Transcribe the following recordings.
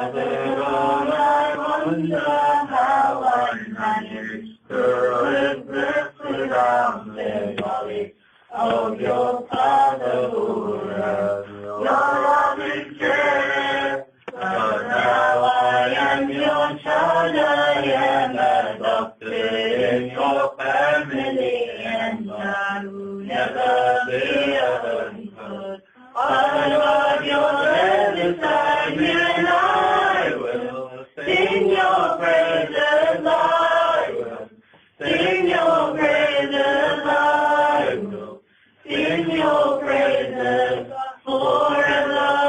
on, I wonder how I managed to live this without the knowledge of your fatherhood, your loving care. But now I am your child, I am adopted in your family, and I will never be alone. I love your every time, and I will sing your praises. I will sing your praises. I will sing your praises forevermore,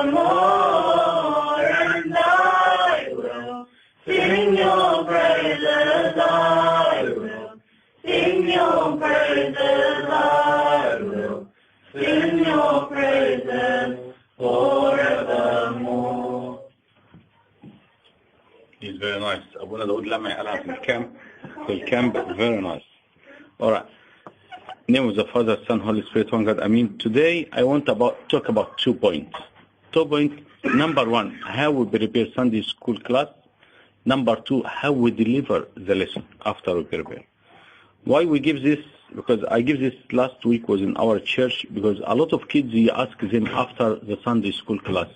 and I will sing your praises. I will sing your praises. I will sing your praises forevermore. He's very nice. أبونا داود لما يقلها في الكامب very nice. Alright. Name of the Father, Son, Holy Spirit, one God. Amen. Today I want to talk about 2 points. 2 points. Number 1, how we prepare Sunday school class. Number 2, how we deliver the lesson after we prepare. Why we give this? Because I give this last week was in our church, because a lot of kids, you ask them after the Sunday school class,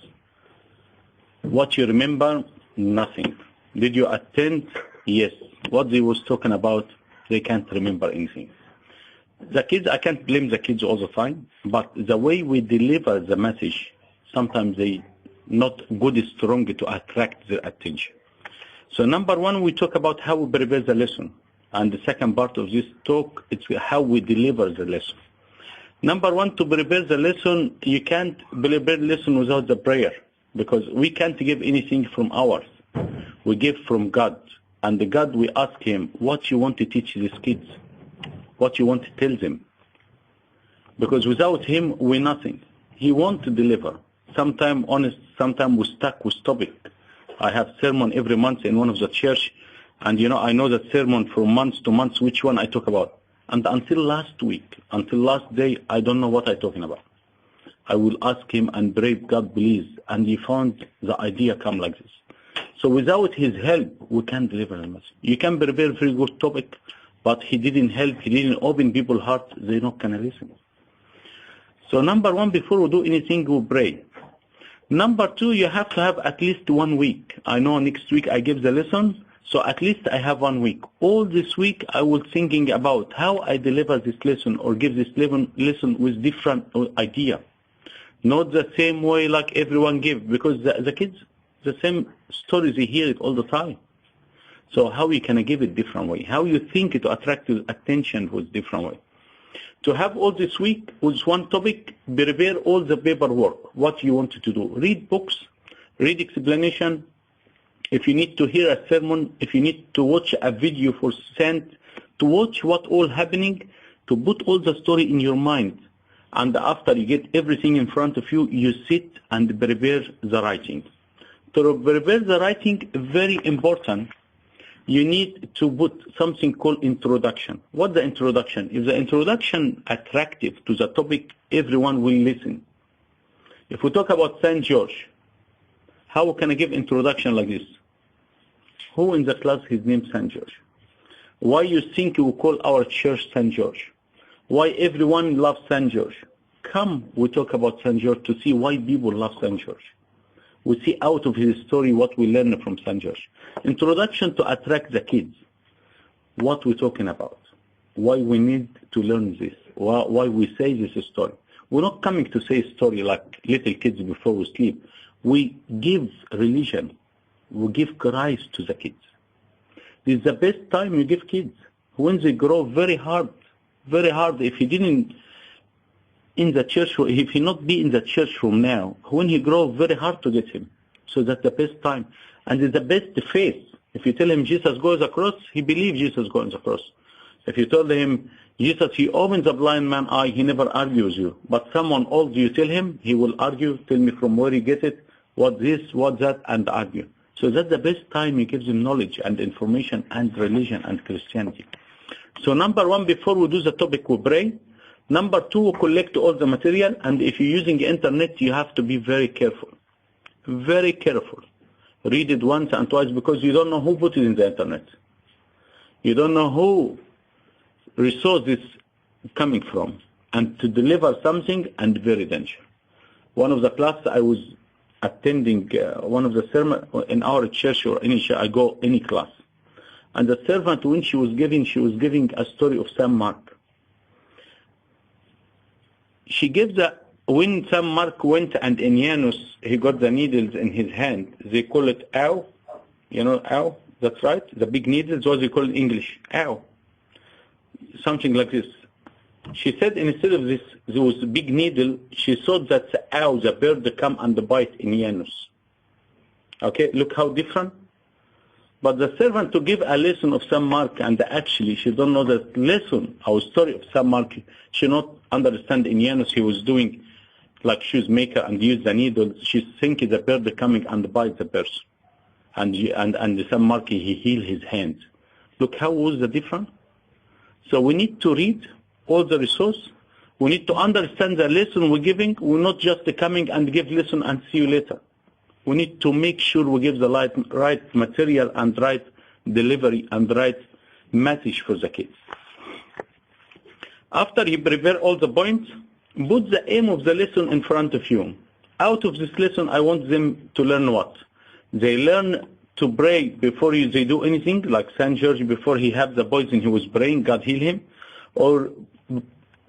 what you remember? Nothing. Did you attend? Yes. What they was talking about, they can't remember anything. The kids, I can't blame the kids all the time, but the way we deliver the message, sometimes they not good strong to attract their attention. So number 1, we talk about how we prepare the lesson. And the second part of this talk, it's how we deliver the lesson. Number 1, to prepare the lesson, you can't prepare the lesson without the prayer, because we can't give anything from ours. We give from God. And the God, we ask Him, what you want to teach these kids? What you want to tell them? Because without Him, we're nothing. He wants to deliver. Sometimes, honest, sometimes we're stuck with topic. I have sermon every month in one of the church, and I know that sermon from months to months, which one I talk about. And until last week, until last day, I don't know what I'm talking about. I will ask Him and pray, God, please. And He found the idea come like this. So without His help, we can't deliver the message. You can prepare a very good topic, but He didn't help, He didn't open people's hearts, they're not going to listen. So number 1, before we do anything, we pray. Number 2, you have to have at least 1 week. I know next week I give the lesson, so at least I have 1 week. All this week I was thinking about how I deliver this lesson or give this lesson with different idea. Not the same way like everyone give, because the kids, the same stories, they hear it all the time. So how you can give it different way? How you think to attract attention with different way? To have all this week with one topic, prepare all the paperwork, what you want to do. Read books, read explanation. If you need to hear a sermon, if you need to watch a video for sent, to watch what all happening, to put all the story in your mind. And after you get everything in front of you, you sit and prepare the writing. To prepare the writing, very important, you need to put something called introduction. What's the introduction? If the introduction attractive to the topic, everyone will listen. If we talk about St. George, how can I give introduction like this? Who in the class, his name St. George? Why you think we call our church St. George? Why everyone loves St. George? Come, we talk about St. George to see why people love St. George. We see out of his story what we learn from St. George. Introduction to attract the kids. What we're talking about. Why we need to learn this. Why we say this story. We're not coming to say a story like little kids before we sleep. We give religion. We give Christ to the kids. This is the best time you give kids. When they grow very hard. Very hard. If he didn't in the church, if he not be in the church from now, when he grow, very hard to get him. So that's the best time. And it's the best faith. If you tell him Jesus goes across, he believes Jesus goes across. If you tell him Jesus, he opens the blind man's eye, he never argues you. But someone old, you tell him, he will argue, tell me from where he get it, what this, what that, and argue. So that's the best time he gives him knowledge and information and religion and Christianity. So number 1, before we do the topic, we pray. Number 2, we collect all the material, and if you're using the internet, you have to be very careful. Very careful. Read it once and twice because you don't know who put it in the internet. You don't know who resource is coming from. And to deliver something and very dangerous. One of the classes I was attending, one of the sermons in our church or any church, I go any class. And the servant, when she was giving a story of Saint Mark. She gives when Saint Mark went and Enianus, he got the needles in his hand. They call it ow. You know, ow? That's right. The big needles, what they call in English. Ow. Something like this. She said instead of this, there was a big needle, she thought that ow, the bird come and bite Enianus. Okay, look how different. But the servant to give a lesson of Saint Mark, and actually she don't know the lesson, our story of Saint Mark, she not understand Enianus, he was doing like shoemaker and use the needle. She thinking the bird coming and bite the person. And the Saint Mark, he healed his hand. Look how was the difference. So we need to read all the resource. We need to understand the lesson we're giving. We're not just coming and give lesson and see you later. We need to make sure we give the right material and right delivery and right message for the kids. After you prepare all the points, put the aim of the lesson in front of you. Out of this lesson, I want them to learn what? They learn to pray before they do anything, like St. George, before he had the poison, he was praying, God heal him. Or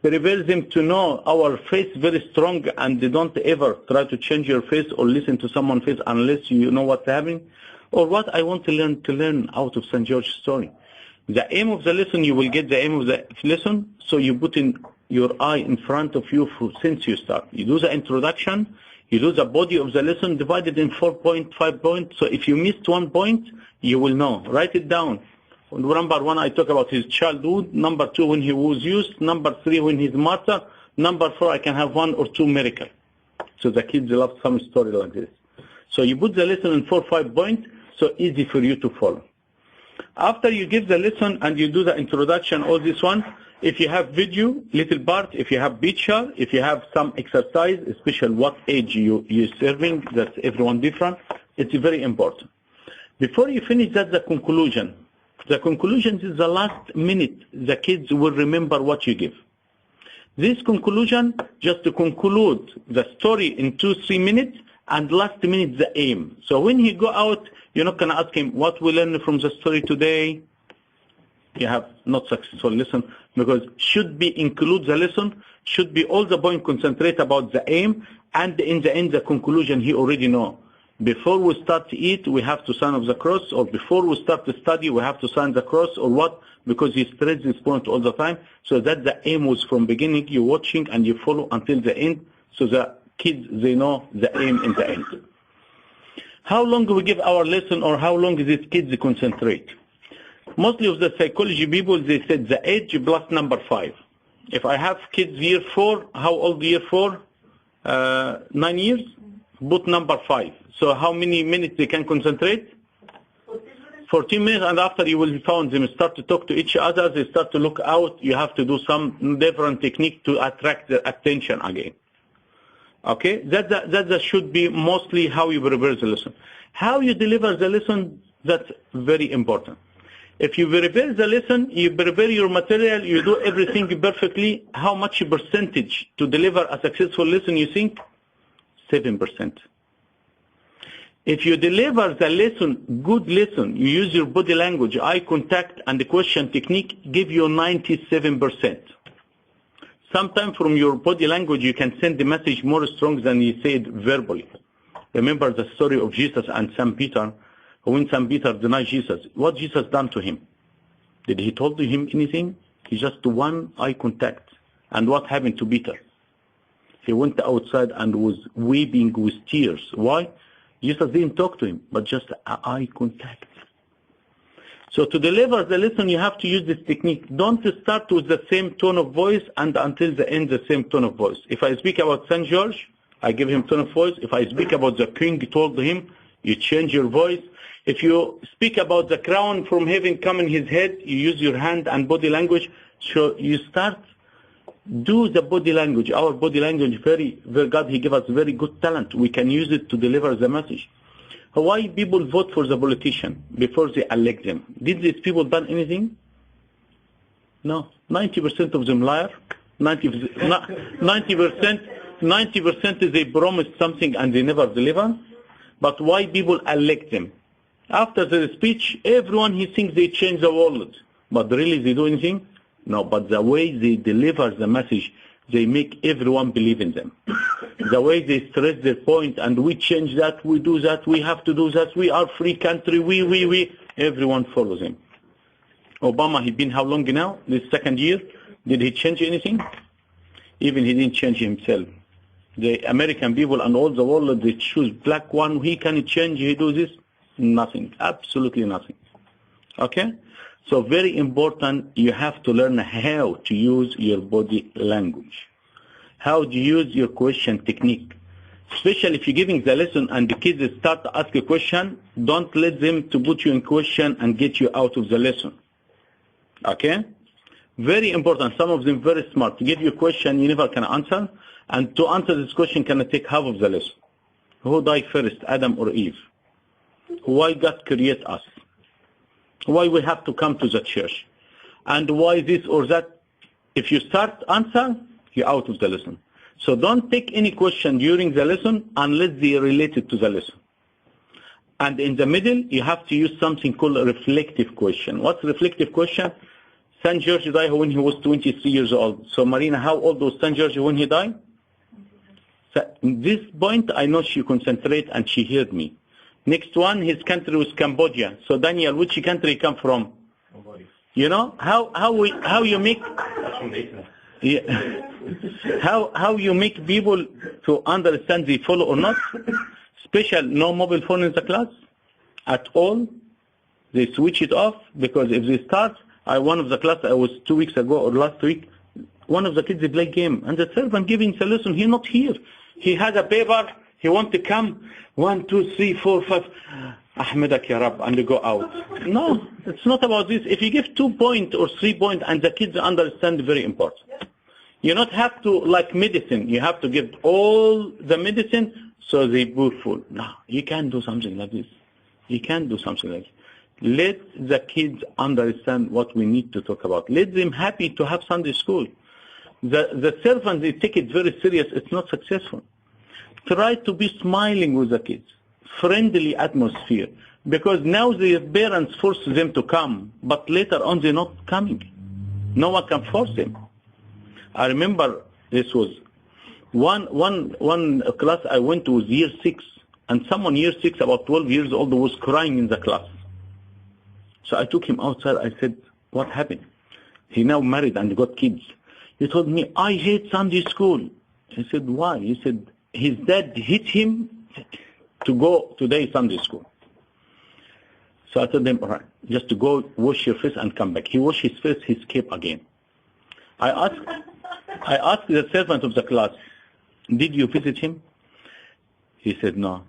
prepare them to know our faith very strong and they don't ever try to change your faith or listen to someone's faith unless you know what's happening. Or what I want to learn out of St. George's story. The aim of the lesson, you will get the aim of the lesson, so you put in your eye in front of you since you start. You do the introduction, you do the body of the lesson divided in 4 points, 5 points. So if you missed 1 point, you will know. Write it down. Number 1, I talk about his childhood. Number 2, when he was used. Number 3, when he's martyr. Number 4, I can have 1 or 2 miracles. So the kids love some story like this. So you put the lesson in 4 or 5 points, so easy for you to follow. After you give the lesson and you do the introduction, all this one, if you have video, little part, if you have picture, if you have some exercise, especially what age you're serving, that's everyone different, it's very important. Before you finish, that's the conclusion. The conclusion is the last minute the kids will remember what you give. This conclusion, just to conclude the story in 2-3 minutes, and last minute the aim. So when he go out, you're not going to ask him, what we learned from the story today? You have not successful lesson, because should be include the lesson, should be all the point concentrate about the aim, and in the end the conclusion he already know. Before we start to eat, we have to sign of the cross, or before we start to study, we have to sign the cross, or what? Because he stressed this point all the time. So that the aim was from beginning, you're watching and you follow until the end, so the kids, they know the aim in the end. How long do we give our lesson, or how long is these kids concentrate? Mostly of the psychology people, they said the age plus number 5. If I have kids year 4, how old year 4? 9 years? Put number 5. So how many minutes they can concentrate? 14 minutes, and after you will find them start to talk to each other, they start to look out, you have to do some different technique to attract their attention again. Okay, that should be mostly how you prepare the lesson. How you deliver the lesson, that's very important. If you prepare the lesson, you prepare your material, you do everything perfectly, how much percentage to deliver a successful lesson you think? 7%. If you deliver the lesson, good lesson, you use your body language, eye contact, and the question technique, give you 97%. Sometimes from your body language, you can send the message more strong than you said verbally. Remember the story of Jesus and St. Peter. When St. Peter denied Jesus, what Jesus done to him? Did he told him anything? He just one eye contact. And what happened to Peter? He went outside and was weeping with tears. Why? Jesus didn't talk to him, but just eye contact. So to deliver the lesson, you have to use this technique. Don't start with the same tone of voice and until the end the same tone of voice. If I speak about St. George, I give him tone of voice. If I speak about the king told him, you change your voice. If you speak about the crown from heaven coming his head, you use your hand and body language. So you start, do the body language. Our body language, God, he gave us very good talent. We can use it to deliver the message. Why people vote for the politician before they elect them? Did these people done anything? No. 90% of them liar. 90% they promise something and they never deliver. But why people elect them? After the speech, everyone he thinks they change the world. But really they do anything? No, but the way they deliver the message, they make everyone believe in them. The way they stress their point, and we change that, we do that, we have to do that, we are free country, we, everyone follows him. Obama, he been how long now? This second year? Did he change anything? Even he didn't change himself. The American people and all the world, they choose black one, he can change, he do this. Nothing, absolutely nothing. Okay? So very important, you have to learn how to use your body language. How to use your question technique. Especially if you're giving the lesson and the kids start to ask a question, don't let them to put you in question and get you out of the lesson. Okay? Very important. Some of them very smart. To give you a question you never can answer, and to answer this question can take half of the lesson. Who died first, Adam or Eve? Why God created us? Why we have to come to the church? And why this or that? If you start answer, you're out of the lesson. So don't take any question during the lesson unless they are related to the lesson. And in the middle, you have to use something called a reflective question. What's reflective question? St. George died when he was 23 years old. So Marina, how old was St. George when he died? So in this point, I know she concentrated and she heard me. Next one, his country was Cambodia. So Daniel, which country come from? You know how you make how you make people to understand they follow or not. Special, no mobile phone in the class at all. They switch it off because if they start, one of the class I was 2 weeks ago or last week, one of the kids they play game and the servant giving the lesson. He not here. He had a paper. He want to come. 1, 2, 3, 4, 5. Ahmedak ya Rab, and they go out. No, it's not about this. If you give 2 points or 3 points and the kids understand, very important. You not have to, like medicine, you have to give all the medicine so they be full. No, you can't do something like this. You can't do something like this. Let the kids understand what we need to talk about. Let them happy to have Sunday school. The servants, they take it very serious. It's not successful. Try to be smiling with the kids. Friendly atmosphere. Because now their parents force them to come, but later on they're not coming. No one can force them. I remember this was one class I went to was year 6, and someone year 6, about 12 years old, was crying in the class. So I took him outside. I said, what happened? He now married and got kids. He told me, I hate Sunday school. I said, why? He said, his dad hit him to go today Sunday school. So I told him, all right, just to go wash your face and come back. He washed his face, he escaped again. I asked the servant of the class, did you visit him? He said, no.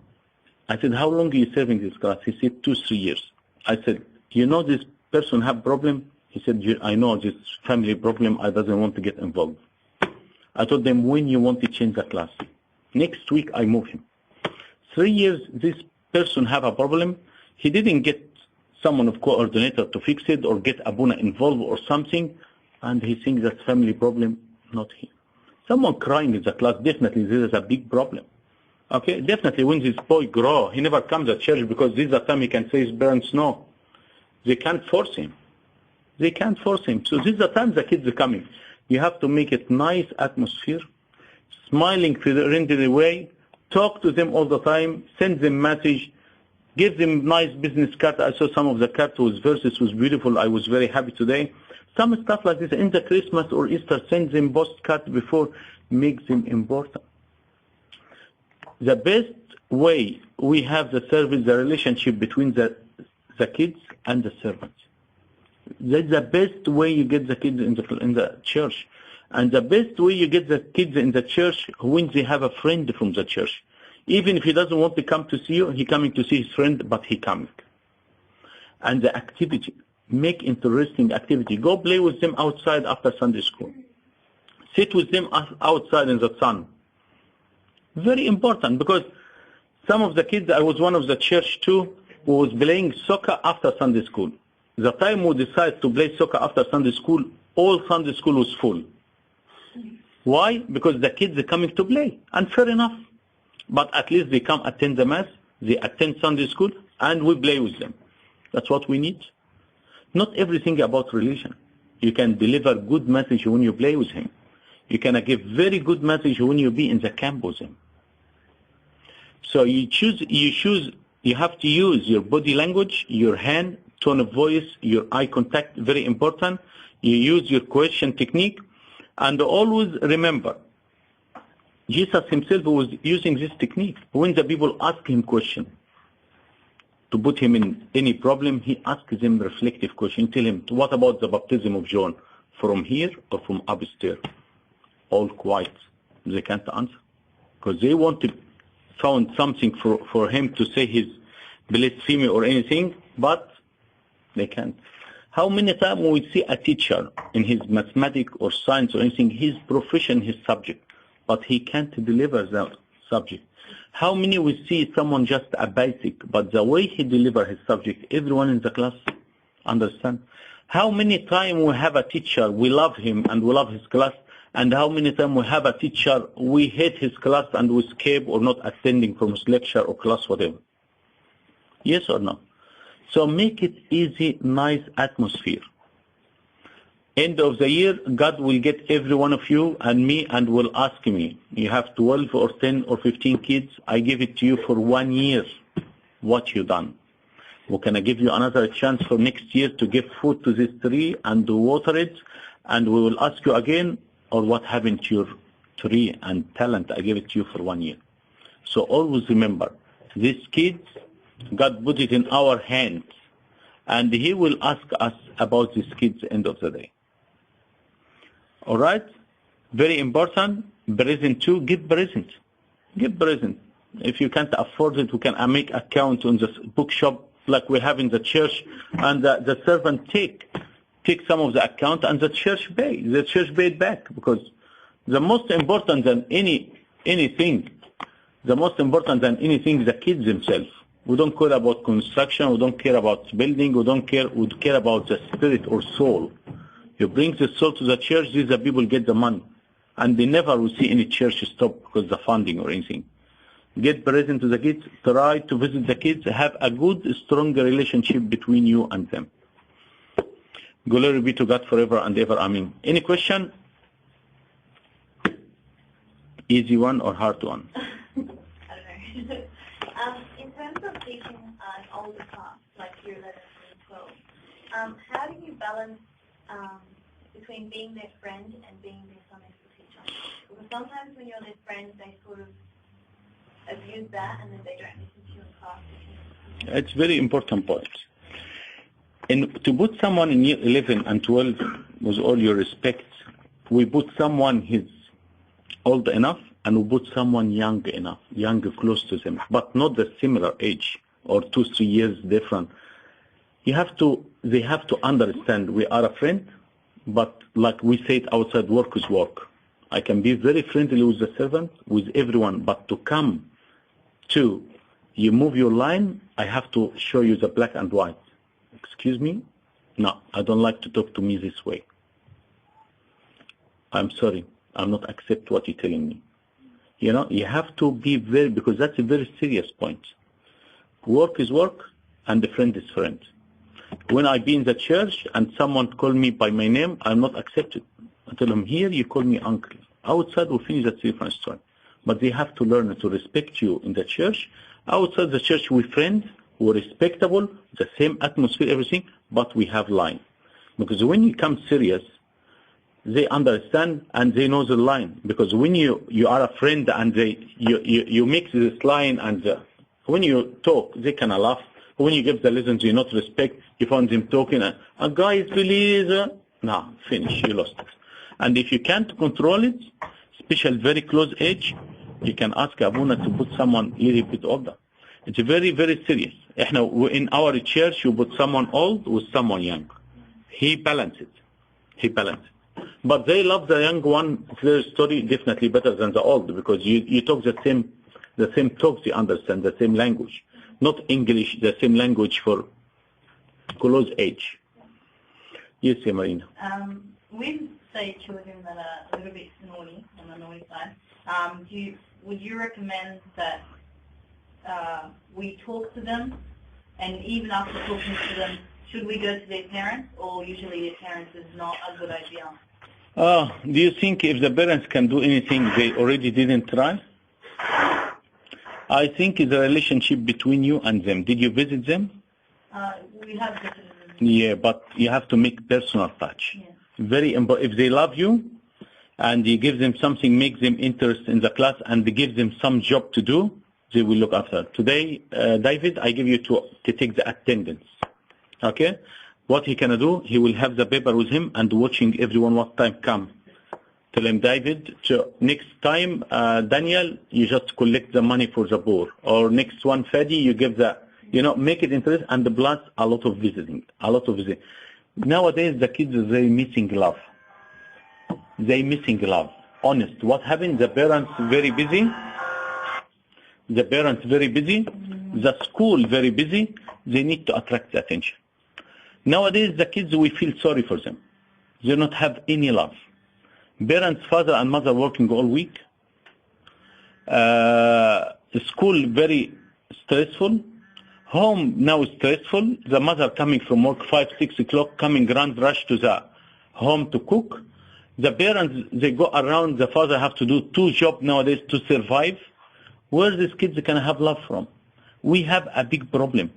I said, how long are you serving this class? He said, 2-3 years. I said, you know this person have problem? He said, I know this family problem, I doesn't want to get involved. I told them, when you want to change the class? Next week I move him. 3 years, this person have a problem. He didn't get someone of coordinator to fix it or get Abuna involved or something, and he thinks that's family problem, not him. Someone crying in the class, definitely this is a big problem. Okay, definitely when this boy grow, he never comes to church because this is the time he can say his parents no. They can't force him. They can't force him. So this is the time the kids are coming. You have to make it nice atmosphere, smiling friendly way, talk to them all the time, send them message, give them nice business card. I saw some of the cards with verses was beautiful. I was very happy today. Some stuff like this in the Christmas or Easter, send them postcard before, makes them important. The best way we have the service, the relationship between the kids and the servants. That's the best way you get the kids in the church. And the best way you get the kids in the church when they have a friend from the church. Even if he doesn't want to come to see you, he coming to see his friend, but he coming. And the activity, make interesting activity. Go play with them outside after Sunday school. Sit with them outside in the sun. Very important, because Some of the kids, I was one of the church too, who was playing soccer after Sunday school. The time we decided to play soccer after Sunday school, all Sunday school was full. Why? Because the kids are coming to play, and fair enough. But at least they come attend the mass, they attend Sunday school, and we play with them. That's what we need. Not everything about religion. You can deliver good message when you play with him. You can give very good message when you be in the camp with him. So you have to use your body language, your hand, tone of voice, your eye contact, very important. You use your question technique, and always remember, Jesus himself was using this technique. When the people ask him question, to put him in any problem, he asks them reflective question. Tell him, what about the baptism of John? From here or from upstairs? All quiet. They can't answer. Because they want to found something for him to say his blasphemy or anything, but they can't. How many times we see a teacher in his mathematics or science or anything, his profession, his subject, but he can't deliver the subject? How many we see someone just a basic, but the way he delivers his subject, everyone in the class understand? How many times we have a teacher, we love him and we love his class, and how many times we have a teacher, we hate his class and we escape or not attending from his lecture or class, whatever? Yes or no? So make it easy, nice atmosphere. End of the year, God will get every one of you and me and will ask me, you have 12 or 10 or 15 kids, I give it to you for 1 year. What you done? Or can I give you another chance for next year to give food to this tree and to water it, and we will ask you again, or what happened to your tree and talent? I gave it to you for 1 year. So always remember, these kids, God put it in our hands, and he will ask us about these kids end of the day. All right? Very important. Present too. Give present. Give present. If you can't afford it, we can make account on the bookshop like we have in the church, and the servant take some of the account and the church pay. The church paid back, because the most important than anything, the kids themselves. We don't care about construction, we don't care about building, we care about the spirit or soul. You bring the soul to the church, these are people get the money. And they never will see any church stop because of the funding or anything. Get present to the kids, try to visit the kids, have a good, strong relationship between you and them. Glory be to God forever and ever. Amen. Any question? Easy one or hard one? I don't know. In terms of teaching an older class, like year 11 and 12, how do you balance between being their friend and being their Sunday school teacher? Because sometimes when you're their friend, they sort of abuse that, and then they don't listen to you in class. It's a very important point. And to put someone in year 11 and 12, with all your respect, we put someone who's old enough, and we put someone young enough, young close to them, but not the similar age or 2-3 years different. They have to understand we are a friend, but like we said outside, work is work. I can be very friendly with the servant, with everyone, but to come to you move your line, I have to show you the black and white. Excuse me? No, I don't like to talk to me this way. I'm sorry, I'm not accept what you're telling me. You know, you have to be very, because that's a very serious point. Work is work, and the friend is friend. When I be in the church and someone call me by my name, I'm not accepted. I tell them, here you call me uncle. Outside we finish that different story. But they have to learn to respect you in the church. Outside the church we friends, we're respectable, the same atmosphere, everything, but we have line. Because when you come serious, they understand and they know the line. Because when you are a friend and you mix this line, and when you talk, they can laugh. When you give the lessons, you not respect, you find them talking, guys, please, no, finish, you lost it. And if you can't control it, especially very close age, you can ask Abuna to put someone a little bit older. It's very, very serious. In our church, you put someone old with someone young. He balanced it. But they love the young one. Their story definitely better than the old, because you talk the The same talks they understand, the same language. Not English, the same language for close age. Yes, Marina. With, say, children that are a little bit naughty, on the naughty side, would you recommend that we talk to them, and even after talking to them, should we go to their parents, or usually their parents is not a good idea? Do you think if the parents can do anything they already didn't try? I think it's a relationship between you and them. Did you visit them? We have visited them. Yeah, but you have to make personal touch. Yeah. Very important. If they love you and you give them something, make them interest in the class, and give them some job to do, they will look after. Today, David, I give you to take the attendance. Okay? What he can do, he will have the paper with him and watching everyone what time come. Tell him, David, next time, Daniel, you just collect the money for the poor. Or next one, Fadi, you give the, make it interesting, and plus a lot of visiting. Nowadays, the kids, they missing love. They missing love. Honest. What happened? The parents very busy. The school very busy. They need to attract the attention. Nowadays, the kids, we feel sorry for them. They don't have any love. Parents, father and mother working all week. The school very stressful. Home now stressful. The mother coming from work 5, 6 o'clock, coming grand rush to the home to cook. The parents, they go around. The father have to do 2 jobs nowadays to survive. Where these kids can have love from? We have a big problem.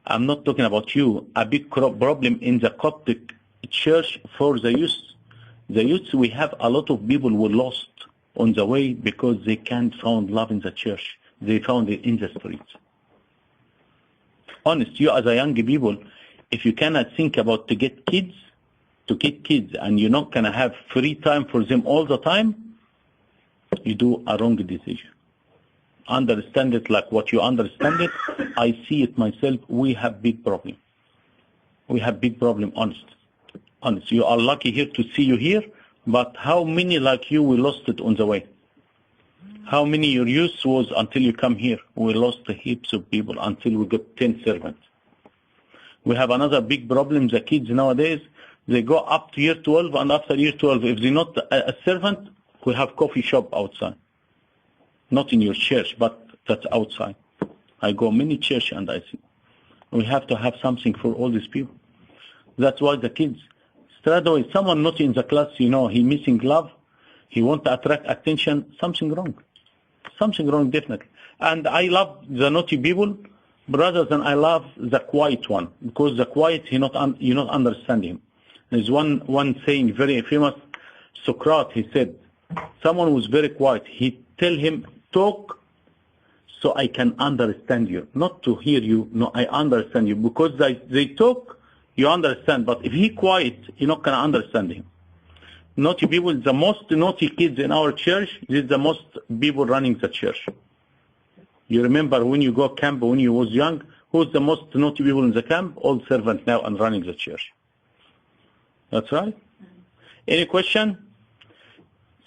I'm not talking about you. A big problem in the Coptic church for the youth. The youth, we have a lot of people who lost on the way because they can't find love in the church. They found it in the streets. Honest, you as a young people, if you cannot think about to get kids, and you're not going to have free time for them all the time, you do a wrong decision. Understand it like what you understand it. I see it myself. We have big problem. Honest. You are lucky here to see you here, but how many like you we lost it on the way? How many your youth was until you come here? We lost heaps of people until we got 10 servants. We have another big problem. The kids nowadays, they go up to year 12, and after year 12, if they're not a servant, we have coffee shop outside. Not in your church, but that's outside. I go many church and I see. We have to have something for all these people. That's why the kids, straight away, someone not in the class, he missing love, he want to attract attention, something wrong. Something wrong, definitely. And I love the naughty people rather than I love the quiet one, because the quiet, you not understand him. There's one saying very famous, Socrates, he said, someone who's very quiet, he tell him, talk so I can understand you, not to hear you. No, I understand you, because they talk, you understand, but if he quiet, you're not going to understand him. Naughty people, the most naughty kids in our church, this is the most people running the church. You remember when you go camp, when you was young, who's the most naughty people in the camp? All servants now and running the church. That's right. Any question?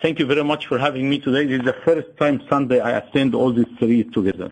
Thank you very much for having me today. This is the first time Sunday I attend all these 3 together.